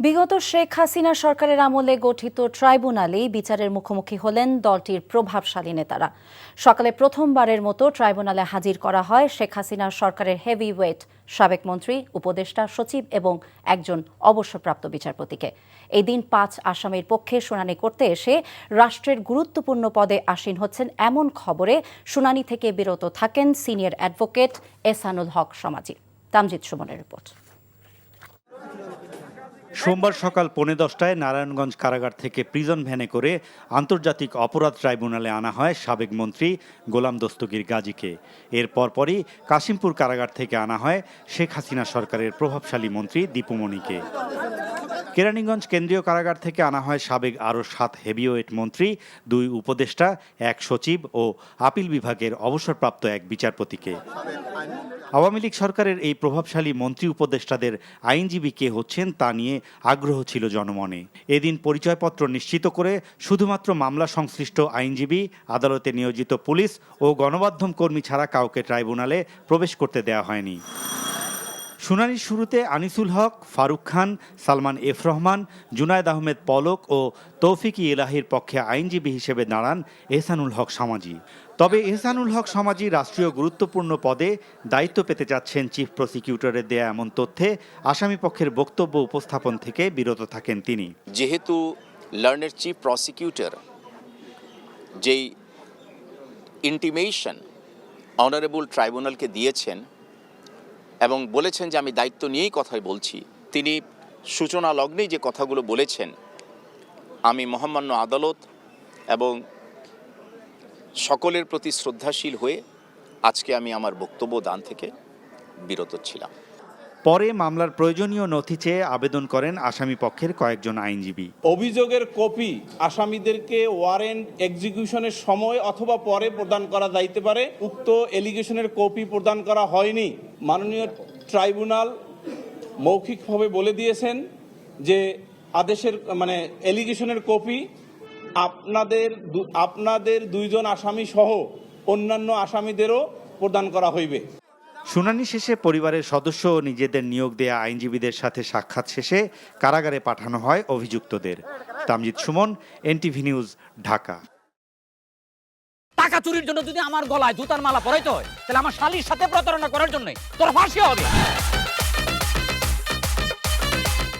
বিগত শেখ হাসিনা সরকারের আমলে গঠিত ট্রাইব্যুনালেই বিচারের মুখোমুখি হলেন দলটির প্রভাবশালী নেতারা। সকালে প্রথমবারের মতো ট্রাইব্যুনালে হাজির করা হয় শেখ হাসিনা সরকারের হেভিওয়েট সাবেক মন্ত্রী, উপদেষ্টা, সচিব এবং একজন অবসরপ্রাপ্ত বিচারপতিকে। এই দিন 5 আসামির পক্ষে শুনানি করতে এসে রাষ্ট্রের গুরুত্বপূর্ণ পদে আসীন হচ্ছেন এমন খবরে শুনানি থেকে বিরত থাকেন সিনিয়র অ্যাডভোকেট এহসানুল হক সমাজি। তামজিদ সুমনের রিপোর্ট। সোমবার সকাল 10:15টায় নারায়ণগঞ্জ কারাগার থেকে প্রিজন ভ্যানে করে আন্তর্জাতিক অপরাধ ট্রাইব্যুনালে আনা হয় সাবেক মন্ত্রী গোলাম দস্তগীর গাজীকে। এর পরপরই কাশিমপুর কারাগার থেকে আনা হয় শেখ হাসিনা সরকারের প্রভাবশালী মন্ত্রী দীপু মনিকে। কেরানীগঞ্জ কেন্দ্রীয় কারাগার থেকে আনা হয় সাবেক আরও 7 হেভিওয়েট মন্ত্রী, 2 উপদেষ্টা, 1 সচিব ও আপিল বিভাগের অবসরপ্রাপ্ত 1 বিচারপতিকে। আওয়ামী লীগ সরকারের এই প্রভাবশালী মন্ত্রী উপদেষ্টাদের আইনজীবী কে হচ্ছেন তা নিয়ে আগ্রহ ছিল জনমনে। এদিন পরিচয়পত্র নিশ্চিত করে শুধুমাত্র মামলা সংশ্লিষ্ট আইনজীবী, আদালতে নিয়োজিত পুলিশ ও গণমাধ্যম কর্মী ছাড়া কাউকে ট্রাইব্যুনালে প্রবেশ করতে দেওয়া হয়নি। শুনানির শুরুতে আনিসুল হক, ফারুক খান, সালমান এফ রহমান, জুনায়েদ আহমেদ পলক ও তৌফিক-ই ইলাহির পক্ষে আইনজীবী হিসেবে দাঁড়ান এহসানুল হক সমাজি। তবে এহসানুল হক সমাজি রাষ্ট্রীয় গুরুত্বপূর্ণ পদে দায়িত্ব পেতে যাচ্ছেন চিফ প্রসিকিউটরের দেয়া এমন তথ্যে আসামি পক্ষের বক্তব্য উপস্থাপন থেকে বিরত থাকেন তিনি। যেহেতু লার্নের চিফ প্রসিকিউটর যেই ইন্টিমেশন অনারেবল ট্রাইব্যুনালকে দিয়েছেন এবং বলেছেন যে আমি দায়িত্ব নিয়েই কথাই বলছি, তিনি সূচনা লগ্নেই যে কথাগুলো বলেছেন, আমি মহামান্য আদালত এবং সকলের প্রতি শ্রদ্ধাশীল হয়ে আজকে আমি আমার বক্তব্য দান থেকে বিরত ছিলাম। পরে মামলার প্রয়োজনীয় নথি চেয়ে আবেদন করেন আসামি পক্ষের কয়েকজন আইনজীবী। অভিযোগের কপি আসামিদেরকে ওয়ারেন্ট এক্সিকিউশনের সময় অথবা পরে প্রদান করা যাইতে পারে। উক্ত এলিগেশনের কপি প্রদান করা হয়নি। মাননীয় ট্রাইব্যুনাল মৌখিকভাবে বলে দিয়েছেন যে আদেশের এলিগেশনের কপি আপনাদের 2 জন আসামি সহ অন্যান্য আসামিদেরও প্রদান করা হইবে। শুনানি শেষে পরিবারের সদস্য ও নিজেদের নিয়োগ দেয়া আইনজীবীদের সাথে সাক্ষাৎ শেষে কারাগারে পাঠানো হয় অভিযুক্তদের। Tamjid Suman, NTV news, Dhaka. টাকা চুরির জন্য যদি আমার গলায় জুতার মালা পরাইতে হয়, তাহলে আমার শালীর সাথে প্রতারণা করার জন্য তোর ফাঁসি হবে।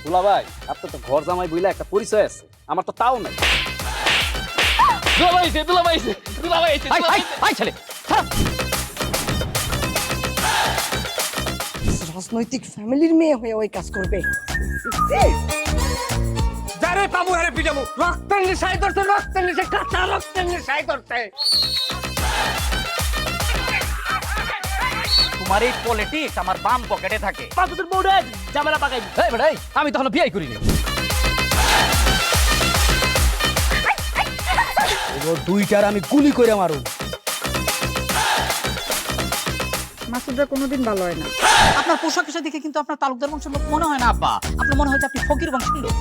দুলা ভাই, আপনার তো ঘর জামাই বইলা একটা পরিচয় আছে, আমার তো তাও নাই। রাজনৈতিক ফ্যামিলির মেয়ে হয়ে ওই কাজ করবে। যারে পাবো আরে পিটাবো, রক্তের নেশায় ধরতে, রক্তের নেশায়, কাঁচা রক্তের নেশায় ধরতে। তোমার এই পলিটিক্স আমার বাম পকেটে থাকে। পাতুদের বউরে ঝামেলা পাকাই। এই বেটাই, আমি তখন বিয়ে করিনি। এবার 2টার আমি গুলি করে মারু। মাসুদরা কোনোদিন ভালো হয় না। আপনার পোশাক আশাক দেখে কিন্তু আপনার তালুকদার বংশের লোক মনে হয় না আব্বা, আপনার মনে হয় যে আপনি ফকির বংশের লোক।